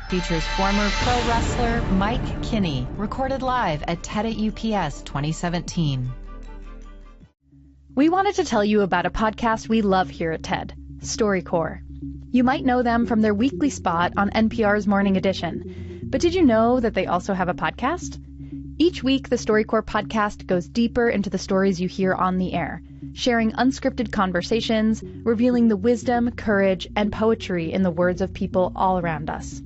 features former pro wrestler Mike Kinney, recorded live at TED at UPS 2017. We wanted to tell you about a podcast we love here at TED, StoryCorps. You might know them from their weekly spot on NPR's Morning Edition. But did you know that they also have a podcast? Each week, the StoryCorps podcast goes deeper into the stories you hear on the air, sharing unscripted conversations, revealing the wisdom, courage, and poetry in the words of people all around us.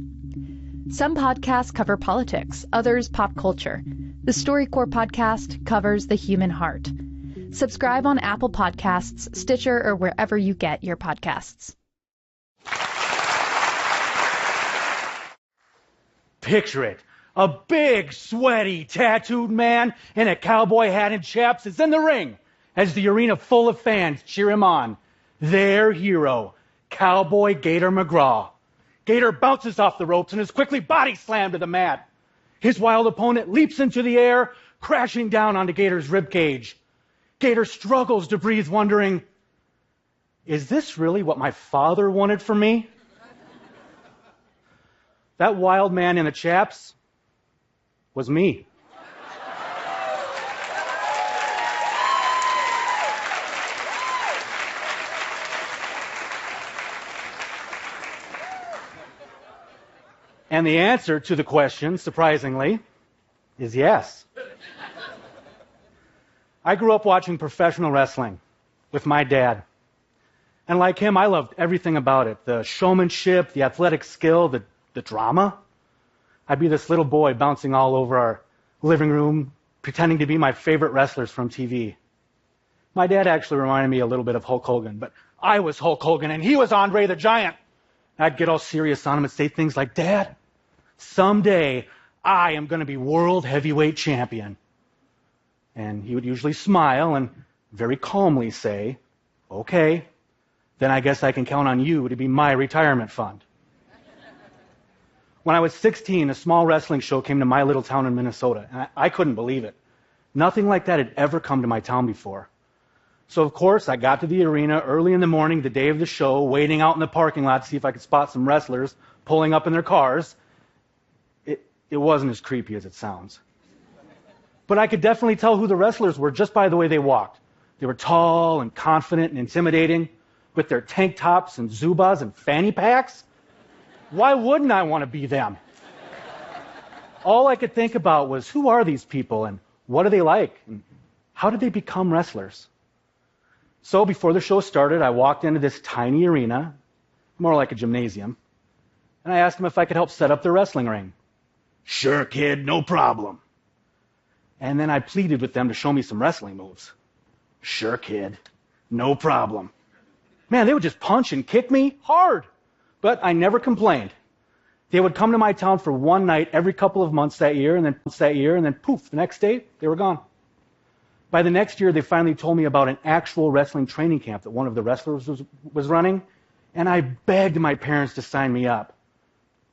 Some podcasts cover politics, others pop culture. The StoryCorps podcast covers the human heart. Subscribe on Apple Podcasts, Stitcher, or wherever you get your podcasts. Picture it. A big, sweaty, tattooed man in a cowboy hat and chaps is in the ring as the arena full of fans cheer him on. Their hero, Cowboy Gator McGraw. Gator bounces off the ropes and is quickly body slammed to the mat. His wild opponent leaps into the air, crashing down onto Gator's ribcage. Gator struggles to breathe, wondering, is this really what my father wanted for me? That wild man in the chaps was me. And the answer to the question, surprisingly, is yes. I grew up watching professional wrestling with my dad. And like him, I loved everything about it. The showmanship, the athletic skill, the drama. I'd be this little boy bouncing all over our living room, pretending to be my favorite wrestlers from TV. My dad actually reminded me a little bit of Hulk Hogan, but I was Hulk Hogan and he was Andre the Giant. I'd get all serious on him and say things like, Dad, someday I am going to be world heavyweight champion. And he would usually smile and very calmly say, okay, then I guess I can count on you to be my retirement fund. When I was 16, a small wrestling show came to my little town in Minnesota, and I couldn't believe it. Nothing like that had ever come to my town before. So, of course, I got to the arena early in the morning, the day of the show, waiting out in the parking lot to see if I could spot some wrestlers pulling up in their cars. It wasn't as creepy as it sounds. But I could definitely tell who the wrestlers were just by the way they walked. They were tall and confident and intimidating, with their tank tops and Zubas and fanny packs. Why wouldn't I want to be them? All I could think about was, who are these people and what are they like? And how did they become wrestlers? So before the show started, I walked into this tiny arena, more like a gymnasium, and I asked them if I could help set up their wrestling ring. Sure, kid, no problem. And then I pleaded with them to show me some wrestling moves. Sure, kid, no problem. Man, they would just punch and kick me hard. But I never complained. They would come to my town for one night every couple of months that year, and then poof, the next day, they were gone. By the next year, they finally told me about an actual wrestling training camp that one of the wrestlers was running, and I begged my parents to sign me up.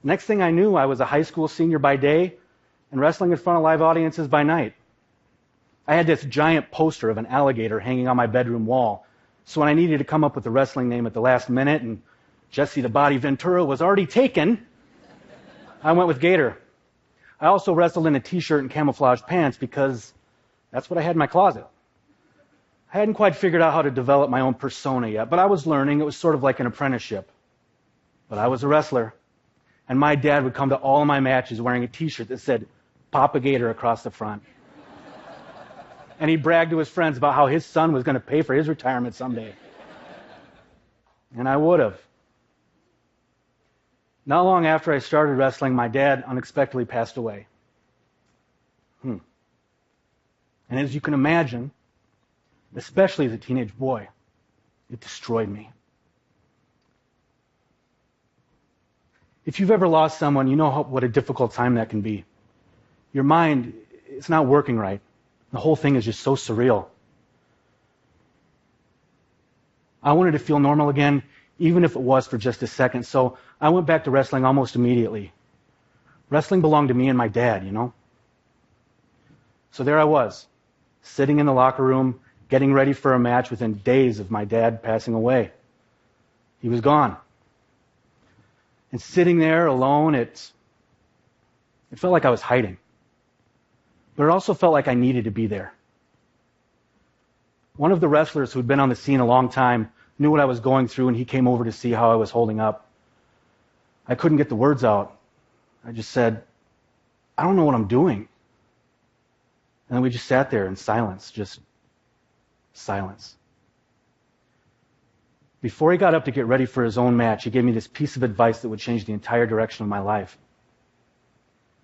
Next thing I knew, I was a high school senior by day and wrestling in front of live audiences by night. I had this giant poster of an alligator hanging on my bedroom wall, so when I needed to come up with a wrestling name at the last minute and Jesse the Body Ventura was already taken, I went with Gator. I also wrestled in a t-shirt and camouflage pants because that's what I had in my closet. I hadn't quite figured out how to develop my own persona yet, but I was learning. It was sort of like an apprenticeship. But I was a wrestler, and my dad would come to all of my matches wearing a t-shirt that said Papa Gator across the front. And he bragged to his friends about how his son was going to pay for his retirement someday. And I would have. Not long after I started wrestling, my dad unexpectedly passed away. And as you can imagine, especially as a teenage boy, it destroyed me. If you've ever lost someone, you know what a difficult time that can be. Your mind, it's not working right. The whole thing is just so surreal. I wanted to feel normal again, even if it was for just a second. So I went back to wrestling almost immediately. Wrestling belonged to me and my dad, you know? So there I was, sitting in the locker room, getting ready for a match within days of my dad passing away. He was gone. And sitting there alone at It felt like I was hiding. But it also felt like I needed to be there. One of the wrestlers who'd been on the scene a long time knew what I was going through, and he came over to see how I was holding up. I couldn't get the words out. I just said, I don't know what I'm doing. And then we just sat there in silence, just silence. Before he got up to get ready for his own match, he gave me this piece of advice that would change the entire direction of my life.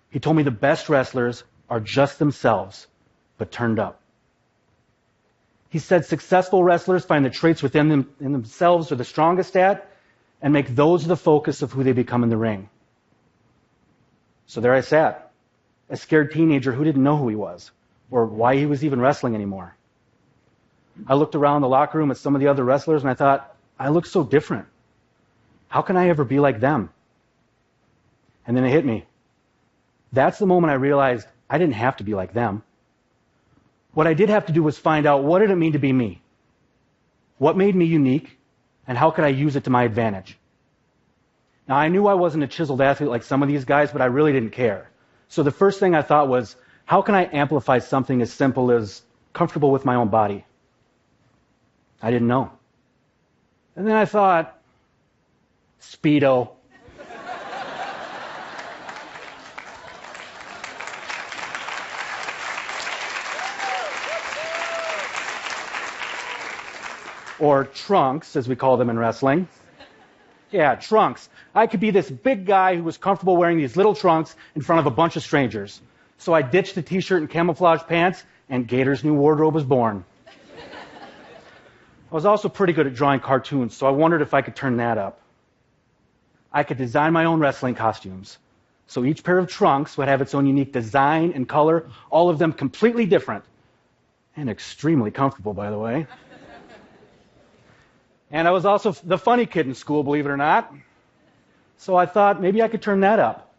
He told me the best wrestlers are just themselves, but turned up. He said successful wrestlers find the traits within them in themselves are the strongest at and make those the focus of who they become in the ring. So there I sat, a scared teenager who didn't know who he was or why he was even wrestling anymore. I looked around the locker room at some of the other wrestlers and I thought, I look so different. How can I ever be like them? And then it hit me. That's the moment I realized I didn't have to be like them. What I did have to do was find out, what did it mean to be me? What made me unique? And how could I use it to my advantage? Now, I knew I wasn't a chiseled athlete like some of these guys, but I really didn't care. So the first thing I thought was, how can I amplify something as simple as comfortable with my own body? I didn't know. And then I thought, Speedo. Or trunks, as we call them in wrestling. Yeah, trunks. I could be this big guy who was comfortable wearing these little trunks in front of a bunch of strangers. So I ditched the t-shirt and camouflage pants, and Gator's new wardrobe was born. I was also pretty good at drawing cartoons, so I wondered if I could turn that up. I could design my own wrestling costumes. So each pair of trunks would have its own unique design and color, all of them completely different. And extremely comfortable, by the way. And I was also the funny kid in school, believe it or not. So I thought maybe I could turn that up.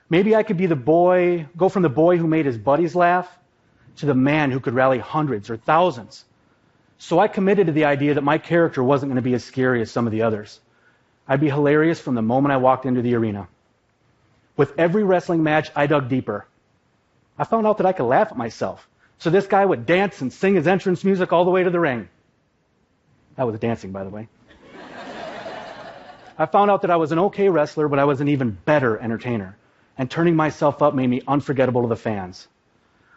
Maybe I could be go from the boy who made his buddies laugh to the man who could rally hundreds or thousands. So I committed to the idea that my character wasn't going to be as scary as some of the others. I'd be hilarious from the moment I walked into the arena. With every wrestling match, I dug deeper. I found out that I could laugh at myself. So this guy would dance and sing his entrance music all the way to the ring. That was dancing, by the way. I found out that I was an okay wrestler, but I was an even better entertainer. And turning myself up made me unforgettable to the fans.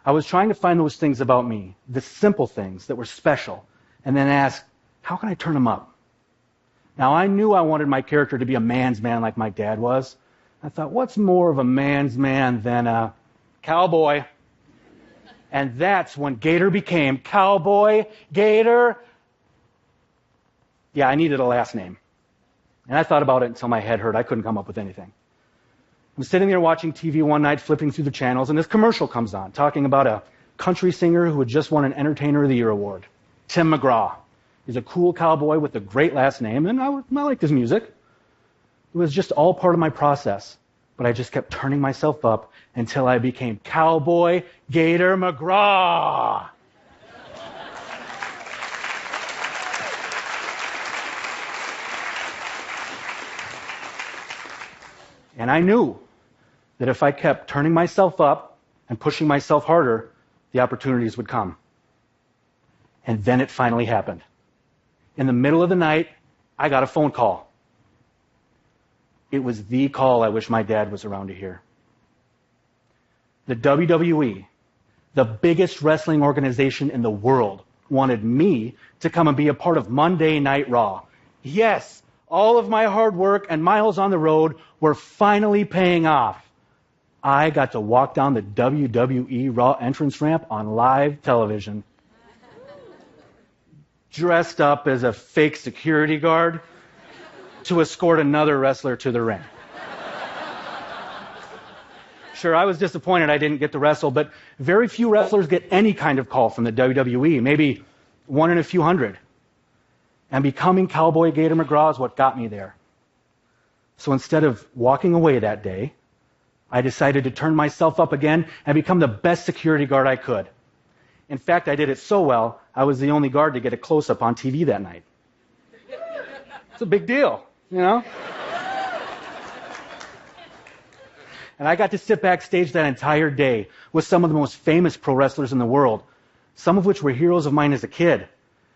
I was trying to find those things about me, the simple things that were special, and then ask, how can I turn them up? Now, I knew I wanted my character to be a man's man like my dad was. I thought, what's more of a man's man than a cowboy? And that's when Gator became Cowboy Gator. Yeah, I needed a last name. And I thought about it until my head hurt. I couldn't come up with anything. I'm sitting there watching TV one night, flipping through the channels, and this commercial comes on, talking about a country singer who had just won an Entertainer of the Year award, Tim McGraw. He's a cool cowboy with a great last name, and I liked his music. It was just all part of my process. But I just kept turning myself up until I became Cowboy Gator McGraw. And I knew that if I kept turning myself up and pushing myself harder, the opportunities would come. And then it finally happened. In the middle of the night, I got a phone call. It was the call I wish my dad was around to hear. The WWE, the biggest wrestling organization in the world, wanted me to come and be a part of Monday Night Raw. Yes, all of my hard work and miles on the road were finally paying off. I got to walk down the WWE Raw entrance ramp on live television, dressed up as a fake security guard to escort another wrestler to the ring. Sure, I was disappointed I didn't get to wrestle, but very few wrestlers get any kind of call from the WWE, maybe one in a few hundred. And becoming Cowboy Gator McGraw is what got me there. So instead of walking away that day, I decided to turn myself up again and become the best security guard I could. In fact, I did it so well, I was the only guard to get a close-up on TV that night. It's a big deal, you know? And I got to sit backstage that entire day with some of the most famous pro wrestlers in the world, some of which were heroes of mine as a kid.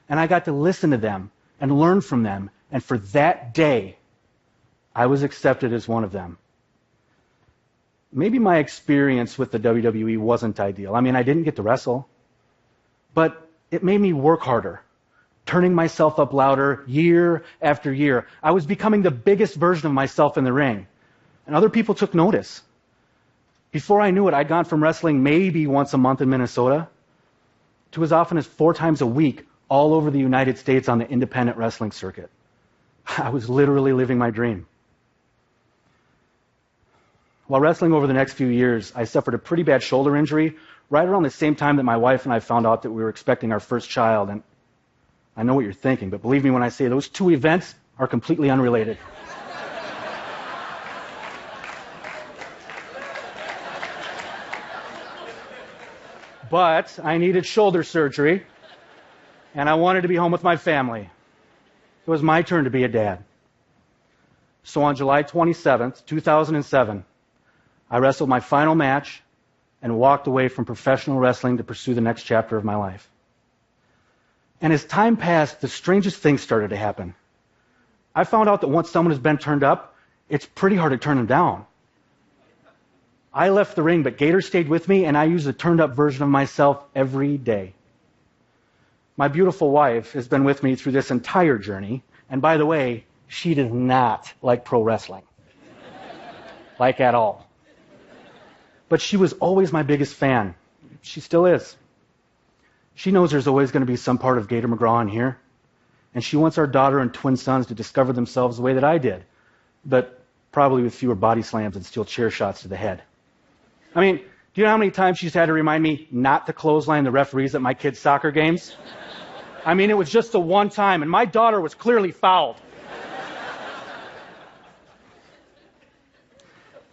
And I got to listen to them and learn from them. And for that day, I was accepted as one of them. Maybe my experience with the WWE wasn't ideal. I mean, I didn't get to wrestle. But it made me work harder, turning myself up louder year after year. I was becoming the biggest version of myself in the ring. And other people took notice. Before I knew it, I'd gone from wrestling maybe once a month in Minnesota to as often as 4 times a week all over the United States on the independent wrestling circuit. I was literally living my dream. While wrestling over the next few years, I suffered a pretty bad shoulder injury right around the same time that my wife and I found out that we were expecting our first child. And I know what you're thinking, but believe me when I say those 2 events are completely unrelated. But I needed shoulder surgery, and I wanted to be home with my family. It was my turn to be a dad. So on July 27th, 2007, I wrestled my final match and walked away from professional wrestling to pursue the next chapter of my life. And as time passed, the strangest things started to happen. I found out that once someone has been turned up, it's pretty hard to turn them down. I left the ring, but Gator stayed with me, and I use a turned-up version of myself every day. My beautiful wife has been with me through this entire journey, and by the way, she does not like pro wrestling. Like at all. But she was always my biggest fan. She still is. She knows there's always going to be some part of Gator McGraw in here, and she wants our daughter and twin sons to discover themselves the way that I did, but probably with fewer body slams and steel chair shots to the head. I mean, do you know how many times she's had to remind me not to clothesline the referees at my kids' soccer games? I mean, it was just the one time, and my daughter was clearly fouled.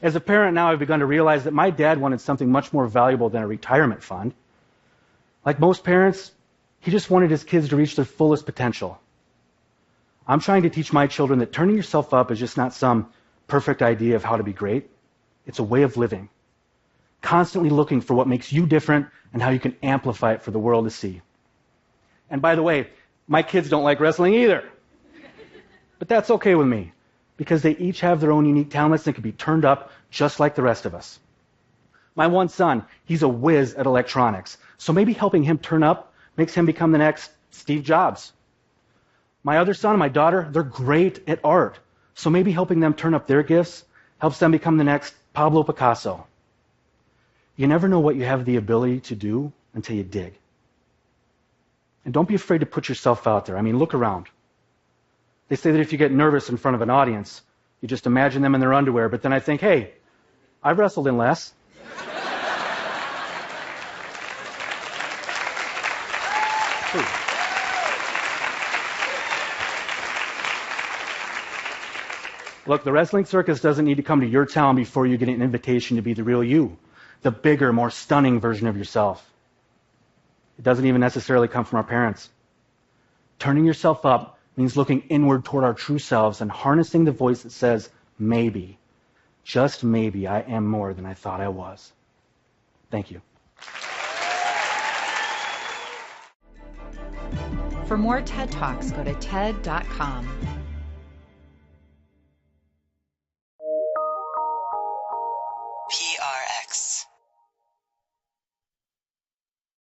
As a parent now, I've begun to realize that my dad wanted something much more valuable than a retirement fund. Like most parents, he just wanted his kids to reach their fullest potential. I'm trying to teach my children that turning yourself up is just not some perfect idea of how to be great. It's a way of living. Constantly looking for what makes you different and how you can amplify it for the world to see. And by the way, my kids don't like wrestling either. But that's okay with me, because they each have their own unique talents and can be turned up just like the rest of us. My one son, he's a whiz at electronics, so maybe helping him turn up makes him become the next Steve Jobs. My other son and my daughter, they're great at art, so maybe helping them turn up their gifts helps them become the next Pablo Picasso. You never know what you have the ability to do until you dig. And don't be afraid to put yourself out there. I mean, look around. They say that if you get nervous in front of an audience, you just imagine them in their underwear, but then I think, hey, I've wrestled in less. Look, the wrestling circus doesn't need to come to your town before you get an invitation to be the real you, the bigger, more stunning version of yourself. It doesn't even necessarily come from our parents. Turning yourself up means looking inward toward our true selves and harnessing the voice that says, maybe, just maybe, I am more than I thought I was. Thank you. For more TED Talks, go to TED.com. PRX.